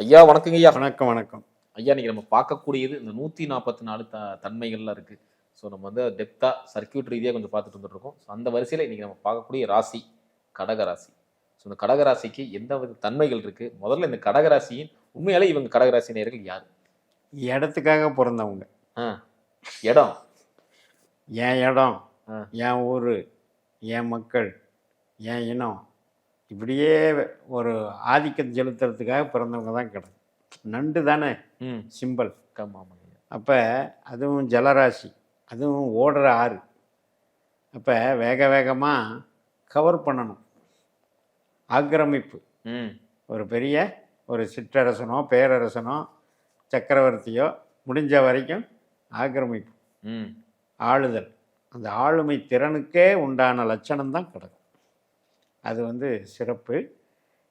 ஐயா வணக்கங்க ஐயா. வணக்கம் வணக்கம். ஐயா இன்னைக்கு நம்ம பார்க்கக்கூடியது இந்த 144 தன்மைகள்லாம் இருக்கு. ஸோ நம்ம வந்து டெப்த்தா சர்க்யூட் ரீதியா கொஞ்சம் பார்த்துட்டு வந்துட்டுருக்கோம். ஸோ அந்த வரிசையில இன்னைக்கு நம்ம பார்க்கக்கூடிய ராசி கடக ராசி. ஸோ இந்த கடக ராசிக்கு எந்த வித தன்மைகள் இருக்கு? முதல்ல இந்த கடக ராசியின் உண்மையாலே இவங்க கடக ராசி நேயர்கள் யாரு? இடத்துக்காக பிறந்தவங்க. ஆ இடம். என் இடம், ஆ. என் ஊர், என் மக்கள், என் இனம், இப்படியே ஒரு ஆதிக்கம் செலுத்துறதுக்காக பிறந்தவங்க தான் கிடக்கு. நண்டு தானே ம். சிம்பல். ஆமாங்க ஐயா. அப்போ அதுவும் ஜலராசி, அதுவும் ஓடுற ஆறு. அப்போ வேக வேகமாக கவர் பண்ணணும். ஆக்கிரமிப்பு. ம். ஒரு பெரிய ஒரு சிற்றரசனோ பேரரசனோ சக்கரவர்த்தியோ முடிஞ்ச வரைக்கும் ஆக்கிரமிப்பு, ம். ஆளுதல். அந்த ஆளுமை திறனுக்கே உண்டான லட்சணம் தான் கிடக்கும். அது வந்து சிறப்பு.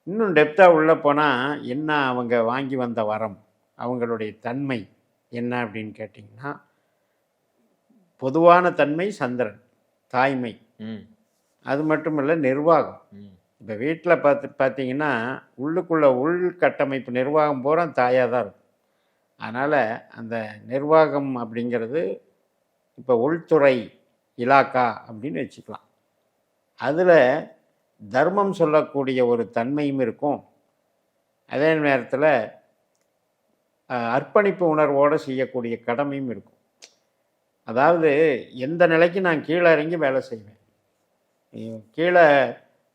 இன்னும் டெப்த்தாக உள்ளே போனால் என்ன அவங்க வாங்கி வந்த வரம், அவங்களுடைய தன்மை என்ன அப்படின்னு கேட்டிங்கன்னா, பொதுவான தன்மை சந்திரன், தாய்மை. ம். அது மட்டும் இல்லை, நிர்வாகம். ம். இப்போ வீட்டில் பார்த்தீங்கன்னா உள்ளுக்குள்ளே உள்கட்டமைப்பு நிர்வாகம் பூரா தாயாக தான் இருக்கும். அதனால் அந்த நிர்வாகம் அப்படிங்கிறது இப்போ உள்துறை இலாக்கா அப்படின்னு வச்சுக்கலாம். அதில் தர்மம் சொல்லக்கூடிய ஒரு தன்மையும் இருக்கும். அதே நேரத்தில் அர்ப்பணிப்பு உணர்வோடு செய்யக்கூடிய கடமையும் இருக்கும். அதாவது எந்த நிலைக்கு நான் கீழே இறங்கி வேலை செய்வேன், கீழே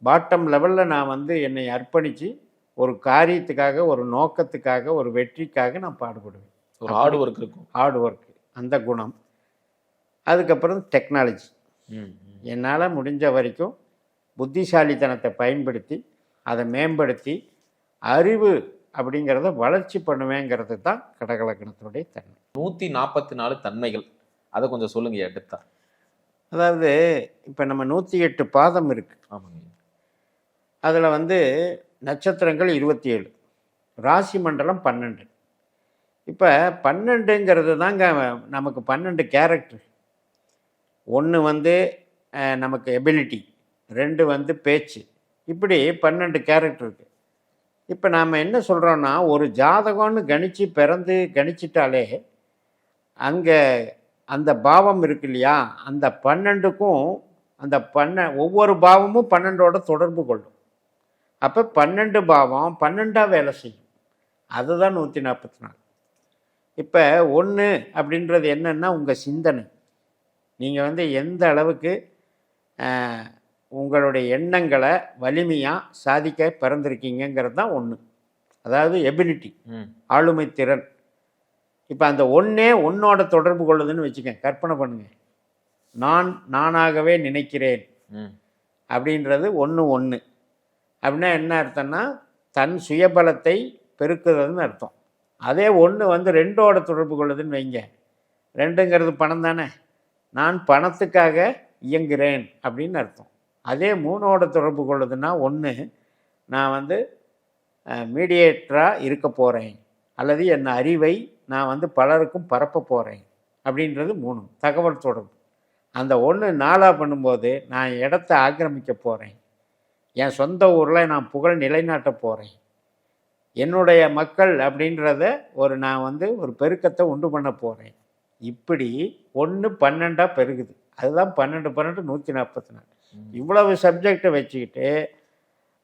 பாட்டம் லெவலில் நான் வந்து என்னை அர்ப்பணித்து ஒரு காரியத்துக்காக, ஒரு நோக்கத்துக்காக, ஒரு வெற்றிக்காக நான் பாடுபடுவேன். ஒரு ஹார்ட் ஒர்க் இருக்கும். ஹார்ட் ஒர்க்கு, அந்த குணம். அதுக்கப்புறம் டெக்னாலஜி. ம். என்னால் முடிஞ்ச வரைக்கும் புத்திசாலித்தனத்தை பயன்படுத்தி அதை மேம்படுத்தி அறிவு அப்படிங்கிறத வளர்ச்சி பண்ணுவேங்கிறது தான் கடகலக்கணத்தினுடைய தன்மை. 144 தன்மைகள். அதை கொஞ்சம் சொல்லுங்க ஐயா டெப்த்தா. அதாவது இப்போ நம்ம 108 பாதம் இருக்குது. ஆமாங்க. அதில் வந்து நட்சத்திரங்கள் 27, ராசி மண்டலம் 12. இப்போ 12ங்கிறது தாங்க நமக்கு 12 கேரக்டர். ஒன்று வந்து நமக்கு எபிலிட்டி, 2 வந்து பேச்சு, இப்படி 12 கேரக்டர் இருக்குது. இப்போ நாம் என்ன சொல்கிறோன்னா, ஒரு ஜாதகம்னு பிறந்து கணிச்சிட்டாலே அங்கே அந்த பாவம் இருக்கு இல்லையா, அந்த 12க்கும் அந்த ஒவ்வொரு பாவமும் 12ஓட தொடர்பு கொள்ளும். அப்போ 12 பாவம் 12ஆக வேலை செய்யும். அதுதான் 144. இப்போ 1 அப்படின்றது என்னென்னா உங்கள் சிந்தனை. நீங்கள் வந்து எந்த அளவுக்கு உங்களுடைய எண்ணங்களை வலிமையாக சாதிக்க பிறந்திருக்கீங்கிறது தான் 1. அதாவது எபிலிட்டி, ஆளுமை திறன். இப்போ அந்த ஒன்னோட தொடர்பு கொள்ளுதுன்னு வச்சுக்கேன், கற்பனை பண்ணுங்க. நானாகவே நினைக்கிறேன் அப்படின்றது 1 அப்படின்னா என்ன அர்த்தம்னா, தன் சுயபலத்தை பெருக்குறதுன்னு அர்த்தம். அதே 1 வந்து 2ஓட தொடர்பு கொள்ளுதுன்னு வைங்க. 2ங்கிறது பணம் தானே, நான் பணத்துக்காக இயங்குகிறேன் அப்படின்னு அர்த்தம். அதே 3ஓட தொடர்பு கொள்ளுதுன்னா 1, நான் வந்து மீடியேட்டராக இருக்க போகிறேன், அல்லது என் அறிவை நான் வந்து பலருக்கும் பரப்ப போகிறேன் அப்படின்றது 3 தகவல் தொடர்பு. அந்த 1 4ஆக பண்ணும்போது நான் இடத்த ஆக்கிரமிக்க போகிறேன், என் சொந்த ஊரில் நான் புகழ் நிலைநாட்ட போகிறேன், என்னுடைய மக்கள் அப்படின்றத நான் வந்து ஒரு பெருக்கத்தை உண்டு பண்ண போகிறேன். இப்படி 1 12ஆக பெருகுது. அதுதான் 12 12 144. இவ்வளவு சப்ஜெக்டை வச்சுக்கிட்டு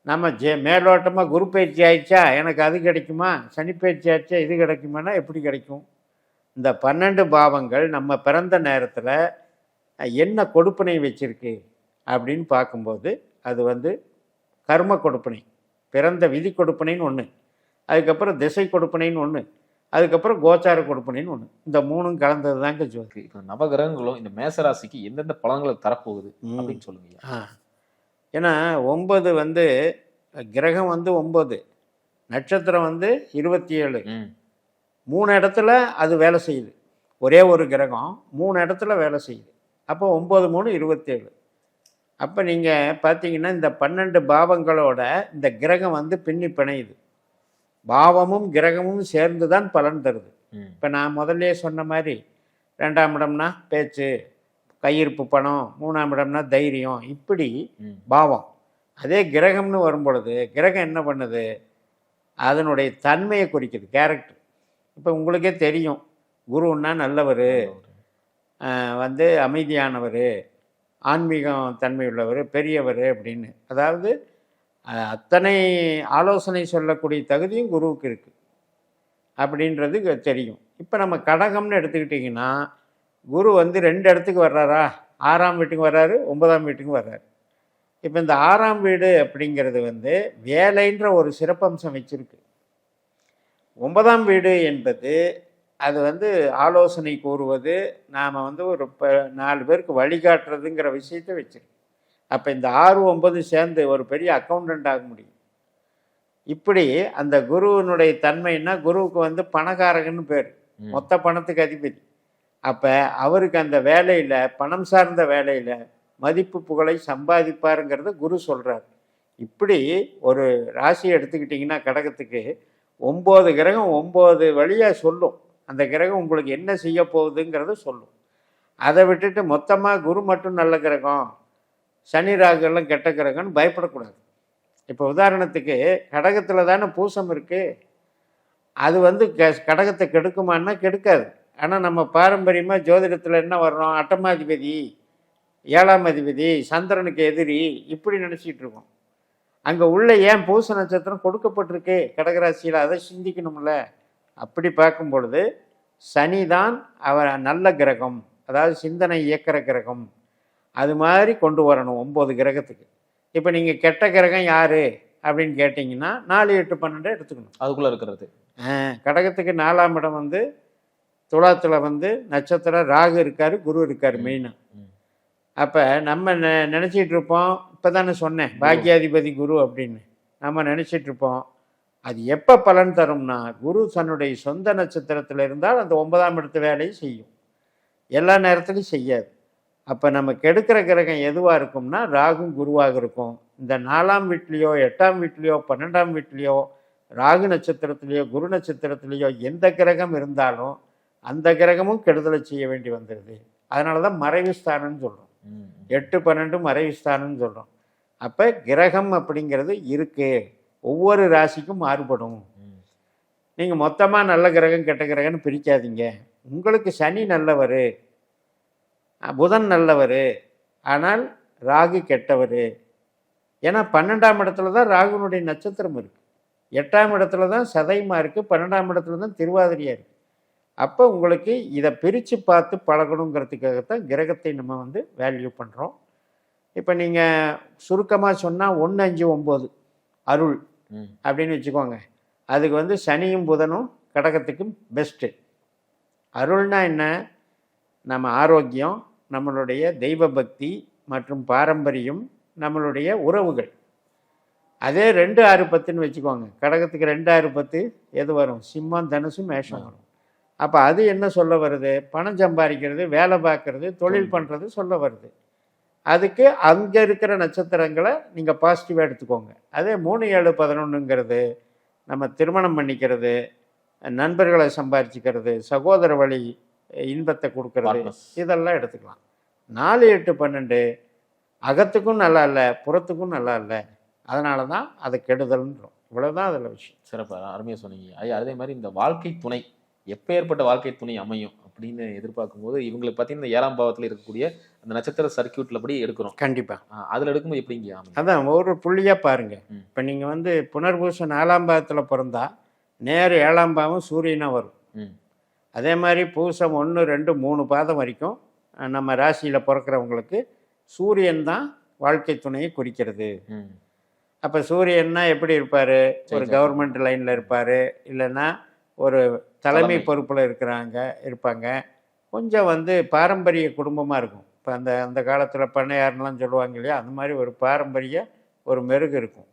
நம்ம மேலோட்டமாக குரு பயிற்சி ஆயிடுச்சா எனக்கு அது கிடைக்குமா, சனி பயிற்சி ஆயிடுச்சா இது கிடைக்குமானா எப்படி கிடைக்கும்? இந்த 12 பாவங்கள் நம்ம பிறந்த நேரத்தில் என்ன கொடுப்பனை வச்சுருக்கு அப்படின்னு பார்க்கும்போது அது வந்து கர்ம கொடுப்பனை, பிறந்த விதி கொடுப்பனைன்னு 1, அதுக்கப்புறம் திசை கொடுப்பனைன்னு 1, அதுக்கப்புறம் கோச்சார கொடுப்பனைன்னு 1. இந்த 3ம் கலந்தது தாங்க ஜோதி. இப்போ நவகிரகங்களும் இந்த மேசராசிக்கு எந்தெந்த பலன்களை தரப்போகுது அப்படின்னு சொல்லுங்க. ஏன்னா 9 வந்து கிரகம் வந்து 9, நட்சத்திரம் வந்து 27, 3 இடத்துல அது வேலை செய்யுது. ஒரே ஒரு கிரகம் 3 இடத்துல வேலை செய்யுது. அப்போ 9 3 27. அப்போ நீங்கள் பார்த்தீங்கன்னா இந்த 12 பாவங்களோட இந்த கிரகம் வந்து பின்னி பிணையுது. பாவமும் கிரகமும் சேர்ந்து தான் பலன் தருது. இப்போ நான் முதல்ல சொன்ன மாதிரி 2ஆம் இடம்னா பேச்சு, கையிருப்பு, பணம், 3ஆம் இடம்னா தைரியம், இப்படி பாவம். அதே கிரகம்னு வரும்பொழுது கிரகம் என்ன பண்ணுது, அதனுடைய தன்மையை குறிக்குது, கேரக்டர். இப்போ உங்களுக்கே தெரியும், குருன்னா நல்லவர், வந்து அமைதியானவர், ஆன்மீகம் தன்மை உள்ளவர், பெரியவர் அப்படின்னு. அதாவது அத்தனை ஆலோசனை சொல்லக்கூடிய தகுதியும் குருவுக்கு இருக்குது அப்படின்றது தெரியும். இப்போ நம்ம கடகம்னு எடுத்துக்கிட்டிங்கன்னா, குரு வந்து 2 இடத்துக்கு வர்றாரா, 6ஆம் வீட்டுக்கு வர்றாரு, 9ஆம் வீட்டுக்கு வர்றாரு. இப்போ இந்த 6ஆம் வீடு அப்படிங்கிறது வந்து வேலைன்ற ஒரு சிறப்பம்சம் வச்சிருக்கு. 9ஆம் வீடு என்பது அது வந்து ஆலோசனை கூறுவது, நாம் வந்து ஒரு 4 பேருக்கு வழிகாட்டுறதுங்கிற விஷயத்தை வச்சிருக்கு. அப்போ இந்த 6, 9 சேர்ந்து ஒரு பெரிய அக்கௌண்டன்ட் ஆக முடியும். இப்படி அந்த குருவினுடைய தன்மைன்னா, குருவுக்கு வந்து பணக்காரகன்னு பேர், மொத்த பணத்துக்கு அதிபதி. அப்போ அவருக்கு அந்த வேலையில், பணம் சார்ந்த வேலையில் மதிப்பு புகழை சம்பாதிப்பாருங்கிறத குரு சொல்கிறார். இப்படி ஒரு ராசியை எடுத்துக்கிட்டிங்கன்னா கடகத்துக்கு 9 கிரகம் 9 வழியாக சொல்லும். அந்த கிரகம் உங்களுக்கு என்ன செய்ய போகுதுங்கிறத சொல்லும். அதை விட்டுட்டு மொத்தமாக குரு மட்டும் நல்ல கிரகம், சனி ராகுலாம் கெட்ட கிரகம்னு பயப்படக்கூடாது. இப்போ உதாரணத்துக்கு கடகத்தில் தானே பூசம் இருக்குது. அது வந்து கடகத்தை கெடுக்குமான்னா கெடுக்காது. ஆனால் நம்ம பாரம்பரியமாக ஜோதிடத்தில் என்ன வர்றோம், அட்டமாதிபதி, 7ஆம் அதிபதி, சந்திரனுக்கு எதிரி, இப்படி நினச்சிக்கிட்டு இருக்கோம். அங்கே உள்ள ஏன் பூச நட்சத்திரம் கொடுக்கப்பட்டிருக்கு கடகராசியில், அதை சிந்திக்கணும்ல. அப்படி பார்க்கும் பொழுது சனி தான் அவர் நல்ல கிரகம், அதாவது சிந்தனை இயக்கிற கிரகம். அது மாதிரி கொண்டு வரணும் 9 கிரகத்துக்கு. இப்போ நீங்கள் கெட்ட கிரகம் யார் அப்படின்னு கேட்டிங்கன்னா 4, 8, 12 எடுத்துக்கணும். அதுக்குள்ளே இருக்கிறது கடகத்துக்கு 4ஆம் இடம் வந்து துலாத்தில் வந்து நட்சத்திரம் ராகு இருக்கார், குரு இருக்கார் மெயினாக. அப்போ நம்ம நினச்சிட்டு இருப்போம், இப்போ தானே சொன்னேன் பாக்கியாதிபதி குரு அப்படின்னு நம்ம நினச்சிட்டு இருப்போம். அது எப்போ பலன் தரும்னா, குரு தன்னுடைய சொந்த நட்சத்திரத்தில் இருந்தால் அந்த 9ஆம் இடத்து வேலையை செய்யும், எல்லா நேரத்துலையும் செய்யாது. அப்போ நம்ம கெடுக்கிற கிரகம் எதுவாக இருக்கும்னா ராகும் குருவாக இருக்கும். இந்த 4ஆம் வீட்லேயோ 8ஆம் வீட்லேயோ 12ஆம் வீட்லேயோ ராகு நட்சத்திரத்திலேயோ குரு நட்சத்திரத்திலேயோ எந்த கிரகம் இருந்தாலும் அந்த கிரகமும் கெடுதலை செய்ய வேண்டி வந்துடுது. அதனால தான் மறைவு ஸ்தானம்னு சொல்கிறோம், 8, 12 மறைவு ஸ்தானம்னு சொல்கிறோம். அப்போ கிரகம் அப்படிங்கிறது இருக்குது, ஒவ்வொரு ராசிக்கும் மாறுபடும். நீங்கள் மொத்தமாக நல்ல கிரகம் கெட்ட கிரகம்னு பிரிக்காதீங்க. உங்களுக்கு சனி நல்லவர், புதன் நல்லவர், ஆனால் ராகு கெட்டவர். ஏன்னா 12ஆம் இடத்துல தான் ராகுனுடைய நட்சத்திரம் இருக்குது, 8ஆம் இடத்துல தான் சதயமா இருக்குது, 12ஆம் இடத்துல தான் திருவாதிரியாக இருக்குது. அப்போ உங்களுக்கு இதை பிரித்து பார்த்து பழகணுங்கிறதுக்காகத்தான் கிரகத்தை நம்ம வந்து வேல்யூ பண்ணுறோம். இப்போ நீங்கள் சுருக்கமாக சொன்னால் 1, 5, 9 அருள் அப்படின்னு வச்சுக்கோங்க. அதுக்கு வந்து சனியும் புதனும் கடகத்துக்கும் பெஸ்ட்டு. அருள்னா என்ன, நம்ம ஆரோக்கியம், நம்மளுடைய தெய்வ பக்தி மற்றும் பாரம்பரியம், நம்மளுடைய உறவுகள். அதே 2, 6, 10ன்னு வச்சுக்கோங்க. கடகத்துக்கு 2, 6, 10 எது வரும், சிம்மம், தனுசு, மேஷம் வரும். அப்போ அது என்ன சொல்ல வருது, பணம் சம்பாதிக்கிறது, வேலை பார்க்குறது, தொழில் பண்ணுறது சொல்ல வருது. அதுக்கு அங்கே இருக்கிற நட்சத்திரங்களை நீங்கள் பாசிட்டிவாக எடுத்துக்கோங்க. அதே 3, 7, 11ங்கிறது நம்ம திருமணம் பண்ணிக்கிறது, நண்பர்களை சம்பாதிச்சிக்கிறது, சகோதர வழி இன்பத்தை கொடுக்கறது, இதெல்லாம் எடுத்துக்கலாம். 4, 8, 12 அகத்துக்கும் நல்லா இல்லை, புறத்துக்கும் நல்லா இல்லை. அதனால தான் அது கெடுதல்ன்றோம். இவ்வளோதான் அதில் விஷயம். சிறப்பாக அருமையாக சொன்னீங்க ஐயா. அதே மாதிரி இந்த வாழ்க்கை துணை, எப்போ ஏற்பட்ட வாழ்க்கை துணை அமையும் அப்படின்னு எதிர்பார்க்கும் போது இவங்களுக்கு பார்த்தீங்கன்னா 7ஆம் பாவத்தில் இருக்கக்கூடிய அந்த நட்சத்திர சர்க்கியூட்டில் படி எடுக்கிறோம். கண்டிப்பாக அதில் எடுக்கும்போது எப்படிங்க அமையும்? அதான் ஒரு புள்ளியாக பாருங்கள். இப்போ நீங்கள் வந்து புனர்பூசம் 4ஆம் பாவத்தில் பிறந்தா நேர் 7ஆம் பாவம் சூரியனாக வரும். அதே மாதிரி பூசம் 1, 2, 3 பாதம் வரைக்கும் நம்ம ராசியில் பிறக்கிறவங்களுக்கு சூரியன் தான் வாழ்க்கை துணையை குறிக்கிறது. அப்போ சூரியன்னா எப்படி இருப்பார், ஒரு கவர்மெண்ட் லைனில் இருப்பார், இல்லைன்னா ஒரு தலைமை பொறுப்பில் இருப்பாங்க. கொஞ்சம் வந்து பாரம்பரிய குடும்பமாக இருக்கும். இப்போ அந்த காலத்தில் பண்ணையாருலாம் சொல்லுவாங்க இல்லையா, அந்த மாதிரி ஒரு பாரம்பரிய ஒரு மெருகு இருக்கும்.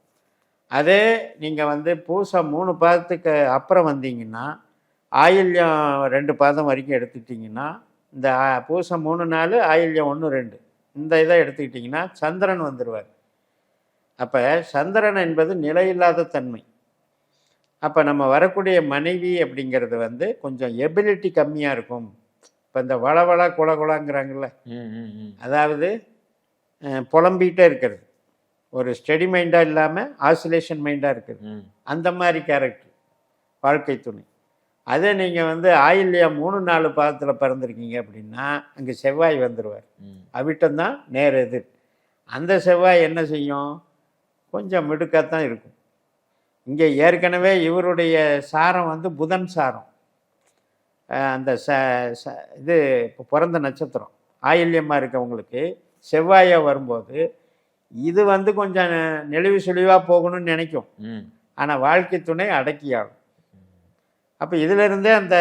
அதே நீங்கள் வந்து பூசம் 3 பாதத்துக்கு அப்புறம் வந்தீங்கன்னா, ஆயில்யம் 2 பாதம் வரைக்கும் எடுத்துக்கிட்டிங்கன்னா, இந்த பூசம் 3 நாள், ஆயில்யம் 1, 2 இந்த இதை எடுத்துக்கிட்டிங்கன்னா சந்திரன் வந்துடுவார். அப்போ சந்திரன் என்பது நிலையில்லாத தன்மை. அப்போ நம்ம வரக்கூடிய மனைவி அப்படிங்கிறது வந்து கொஞ்சம் எபிலிட்டி கம்மியாக இருக்கும். இப்போ இந்த வளவள குலகுலாங்கிறாங்கல்ல, அதாவது புலம்பிகிட்டே இருக்கிறது, ஒரு ஸ்டெடி மைண்டாக இல்லாமல் ஆசிலேஷன் மைண்டாக இருக்குது. ம். அந்த மாதிரி கேரக்டர் வாழ்க்கை துணை. அதே நீங்கள் வந்து ஆயில்யா 3-4 பாதத்தில் பிறந்திருக்கீங்க அப்படின்னா அங்கே செவ்வாய் வந்துடுவார். ம். அவிட்டம் தான் நேர் எதிர். அந்த செவ்வாய் என்ன செய்யும்? கொஞ்சம் மிடுக்காத்தான் இருக்கும். இங்கே ஏற்கனவே இவருடைய சாரம் வந்து புதன் சாரம். அந்த இது இப்போ பிறந்த நட்சத்திரம் ஆயில்யமாக இருக்கவங்களுக்கு செவ்வாயை வரும்போது இது வந்து கொஞ்சம் நெளிவு சுழிவாக போகணும்னு நினைக்கும். ம். ஆனால் வாழ்க்கை துணை அடக்கியாகும். அப்போ இதிலிருந்தே அந்த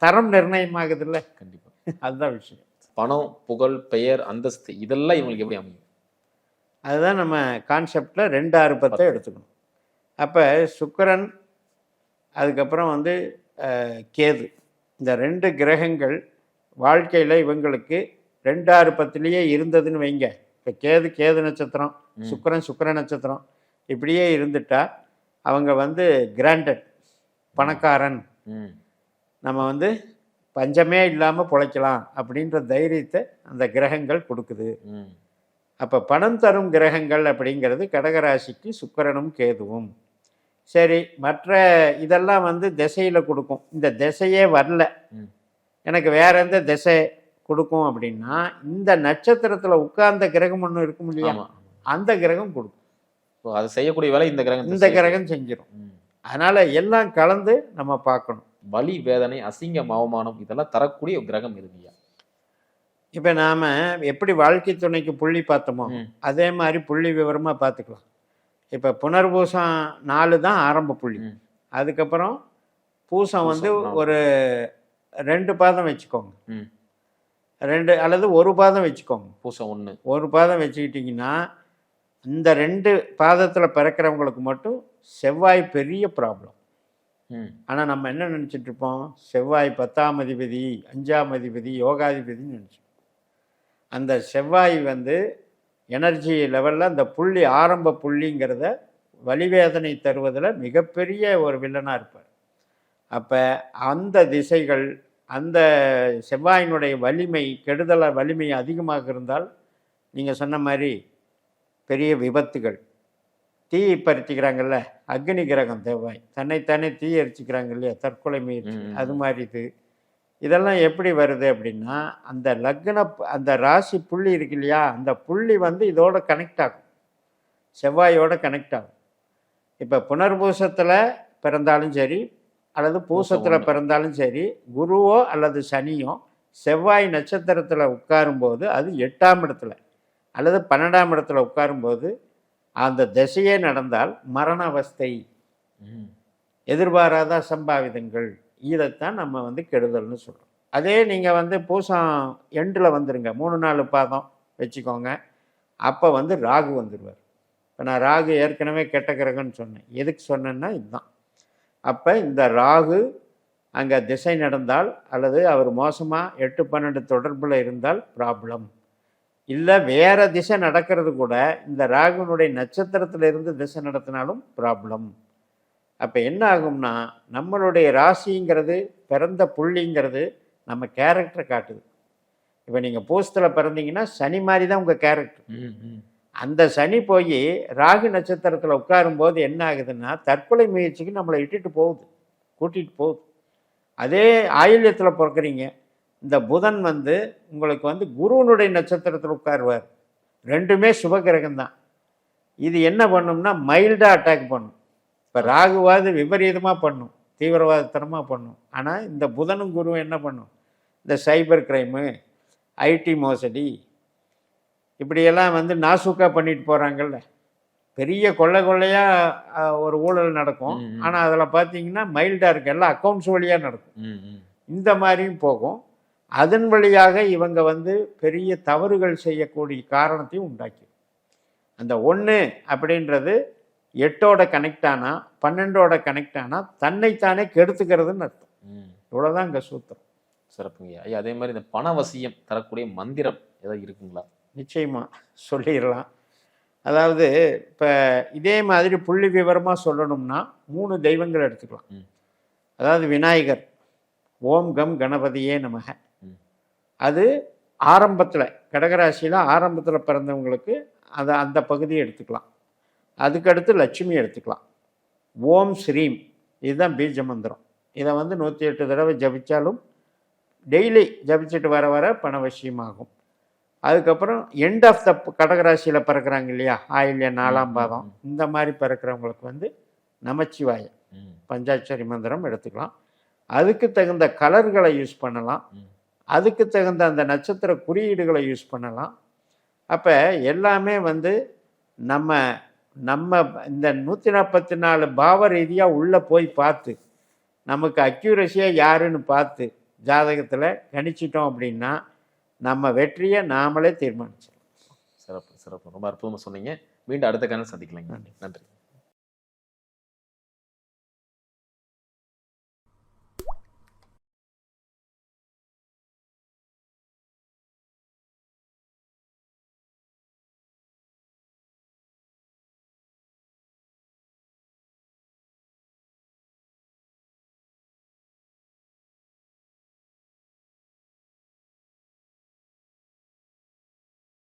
தரம் நிர்ணயமாகுதுல்ல. கண்டிப்பா. அதுதான் விஷயம். பணம், புகழ், பெயர், அந்தஸ்து இதெல்லாம் இவங்களுக்கு எப்படி அமையும்? அதுதான் நம்ம கான்செப்டில் 2-6 10 எடுத்துக்கணும். அப்போ சுக்கிரன், அதுக்கப்புறம் வந்து கேது, இந்த 2 கிரகங்கள் வாழ்க்கையில் இவங்களுக்கு 2-6 10லேயே இருந்ததுன்னு வைங்க. இப்போ கேது நட்சத்திரம், சுக்கிர நட்சத்திரம் இப்படியே இருந்துட்டா அவங்க வந்து கிராண்டட் பணக்காரன், ம். நம்ம வந்து பஞ்சமே இல்லாமல் பிழைக்கலாம் அப்படின்ற தைரியத்தை அந்த கிரகங்கள் கொடுக்குது. ம். அப்போ பணம் தரும் கிரகங்கள் அப்படிங்கிறது கடகராசிக்கு சுக்கிரனும் கேதுவும். சரி, மற்ற இதெல்லாம் வந்து திசையில் கொடுக்கும். இந்த திசையே வரல, ம். எனக்கு வேற எந்த திசை கொடுக்கும் அப்படின்னா இந்த நட்சத்திரத்தில் உட்கார்ந்த கிரகம் ஒன்று இருக்கும் இல்லையா, ஆமா. அந்த கிரகம் கொடுக்கும். இப்போ அது செய்யக்கூடிய வேலை இந்த கிரகம் இந்த கிரகம் செஞ்சிடும். அதனால எல்லாம் கலந்து நம்ம பார்க்கணும். வலி, வேதனை, அசிங்கம், அவமானம் இதெல்லாம் தரக்கூடிய கிரகம் எதுங்கய்யா? இப்போ நாம் எப்படி வாழ்க்கை துணைக்கு புள்ளி பார்த்தோமோ ம். அதே மாதிரி புள்ளி விவரமாக பார்த்துக்கலாம். இப்போ புனர்பூசம் 4 தான் ஆரம்ப புள்ளி. ம். அதுக்கப்புறம் பூசம் வந்து பூசம் 4. ஒரு 2 பாதம் வச்சுக்கோங்க. ம். 2 அல்லது 1 பாதம் வச்சுக்கோங்க. பூசம் 1. 1 பாதம் வச்சுக்கிட்டிங்கன்னா இந்த 2 பாதத்தில் பிறக்கிறவங்களுக்கு மட்டும் செவ்வாய் பெரிய ப்ராப்ளம். ம். ஆனால் நம்ம என்ன நினச்சிட்டு இருப்போம்? செவ்வாய் 10ஆம் அதிபதி, 5ஆம் அதிபதி, யோகாதிபதினு நினச்சோம். அந்த செவ்வாய் வந்து எனர்ஜி லெவலில் அந்த புள்ளி ஆரம்ப புள்ளிங்கிறத வலிவேதனை தருவதில் மிகப்பெரிய ஒரு வில்லனாக இருப்பார். அப்போ அந்த திசைகள், அந்த செவ்வாயினுடைய வலிமை, கெடுதல வலிமை அதிகமாக இருந்தால் நீங்கள் சொன்ன மாதிரி பெரிய விபத்துகள். தீ பறிச்சுக்கிறாங்கல்ல, அக்னி கிரகம் செவ்வாய், தன்னைத்தானே தீ எரிச்சிக்கிறாங்க இல்லையா, தற்கொலை முயற்சி, அது மாதிரி இதெல்லாம் எப்படி வருது அப்படின்னா அந்த லக்ன அந்த ராசி புள்ளி இருக்கு இல்லையா, அந்த புள்ளி வந்து இதோட கனெக்ட் ஆகும், செவ்வாயோட கனெக்ட் ஆகும். இப்போ புனர்பூசத்தில் பிறந்தாலும் சரி அல்லது பூசத்தில் பிறந்தாலும் சரி, குருவோ அல்லது சனியோ செவ்வாய் நட்சத்திரத்தில் உட்காரும்போது அது 8ஆம் இடத்துல அல்லது 12ஆம் இடத்துல உட்காரும்போது அந்த திசையே நடந்தால் மரண அவஸ்தை, எதிர்பாராத அசம்பாவிதங்கள், இதைத்தான் நம்ம வந்து கெடுதல்னு சொல்கிறோம். அதே நீங்கள் வந்து பூசம் எண்டில் வந்துடுங்க, 3-4 பாதம் வச்சுக்கோங்க. அப்போ வந்து ராகு வந்துடுவார். இப்போ நான் ராகு ஏற்கனவே கெட்ட கிரகம்னு சொன்னேன். எதுக்கு சொன்னேன்னா இதுதான். அப்போ இந்த ராகு அங்கே திசை நடந்தால் அல்லது அவர் மோசமாக 8-12 தொடர்பில் இருந்தால் ப்ராப்ளம். இல்லை வேறு திசை நடக்கிறது கூட இந்த ராகுனுடைய நட்சத்திரத்தில் இருந்து திசை நடத்தினாலும் ப்ராப்ளம். அப்போ என்ன ஆகும்னா நம்மளுடைய ராசிங்கிறது, பிறந்த புள்ளிங்கிறது நம்ம கேரக்டரை காட்டுது. இப்போ நீங்கள் பூசத்தில் பிறந்தீங்கன்னா சனி மாதிரி தான் உங்கள் கேரக்டர். அந்த சனி போய் ராகு நட்சத்திரத்தில் உட்காரும்போது என்ன ஆகுதுன்னா தற்கொலை முயற்சிக்கு நம்மளை இட்டுட்டு போகுது, கூட்டிகிட்டு போகுது. அதே ஆயில்யத்தில் பிறக்கிறீங்க, இந்த புதன் வந்து உங்களுக்கு வந்து குருவனுடைய நட்சத்திரத்தில் உட்காருவார். 2மே சுபகிரகம்தான். இது என்ன பண்ணும்னா மைல்டாக அட்டாக் பண்ணும். இப்போ ராகுவாது விபரீதமாக பண்ணும், தீவிரவாதத்தனமாக பண்ணும். ஆனால் இந்த புதனும் குருவும் என்ன பண்ணும்? இந்த சைபர் கிரைமு, ஐடி மோசடி, இப்படியெல்லாம் வந்து நாசூக்காக பண்ணிட்டு போகிறாங்கல்ல. பெரிய கொள்ளையாக ஒரு ஊழல் நடக்கும், ஆனால் அதில் பார்த்தீங்கன்னா மைல்டாக இருக்கு, எல்லாம் அக்கௌண்ட்ஸ் வழியாக நடக்கும். இந்த மாதிரியும் போகும். அதன் வழியாக இவங்க வந்து பெரிய தவறுகள் செய்யக்கூடிய காரணத்தையும் உண்டாக்கி, அந்த 1 அப்படின்றது 8ஓட கனெக்ட் ஆனால் 12ஓட கனெக்ட் ஆனால் தன்னைத்தானே கெடுத்துக்கிறதுன்னு அர்த்தம். இவ்வளோதான் இங்கே சூத்திரம். சிறப்புங்க ஐயா. அதே மாதிரி இந்த பணவசியம் தரக்கூடிய மந்திரம் ஏதாவது இருக்குங்களா? நிச்சயமாக சொல்லிடலாம். அதாவது இப்போ இதே மாதிரி புள்ளி விவரமாக சொல்லணும்னா 3 தெய்வங்கள் எடுத்துக்கலாம். அதாவது விநாயகர், ஓம் கம் கணபதியே நமக. அது ஆரம்பத்தில் கடகராசியில் ஆரம்பத்தில் பிறந்தவங்களுக்கு அந்த பகுதியை எடுத்துக்கலாம். அதுக்கடுத்து லட்சுமி எடுத்துக்கலாம். ஓம் ஸ்ரீம் இதுதான் பீஜ மந்திரம். இதை வந்து 108 தடவை ஜபிச்சாலும் டெய்லி ஜபிச்சுட்டு வர வர பணவசியமாகும். அதுக்கப்புறம் எண்ட் ஆஃப் த கடகராசியில் பிறக்கிறாங்க இல்லையா, ஆயில்யம் 4ஆம் பாதம், இந்த மாதிரி பிறக்கிறவங்களுக்கு வந்து நமச்சிவாயம் பஞ்சாட்சரி மந்திரம் எடுத்துக்கலாம். அதுக்கு தகுந்த கலர்களை யூஸ் பண்ணலாம், அதுக்கு தகுந்த அந்த நட்சத்திர குறியீடுகளை யூஸ் பண்ணலாம். அப்போ எல்லாமே வந்து நம்ம நம்ம இந்த 144 பாவ ரீதியாக உள்ளே போய் பார்த்து நமக்கு அக்யூரஸியாக யாருன்னு பார்த்து ஜாதகத்தில் கணிச்சிட்டோம் அப்படின்னா நம்ம வெற்றியை நாமளே தீர்மானிச்சிடலாம். சிறப்பு சிறப்பு, ரொம்ப அற்புதமாக சொன்னீங்க. மீண்டும் அடுத்த காலம் சந்திக்கலாங்க. நன்றி.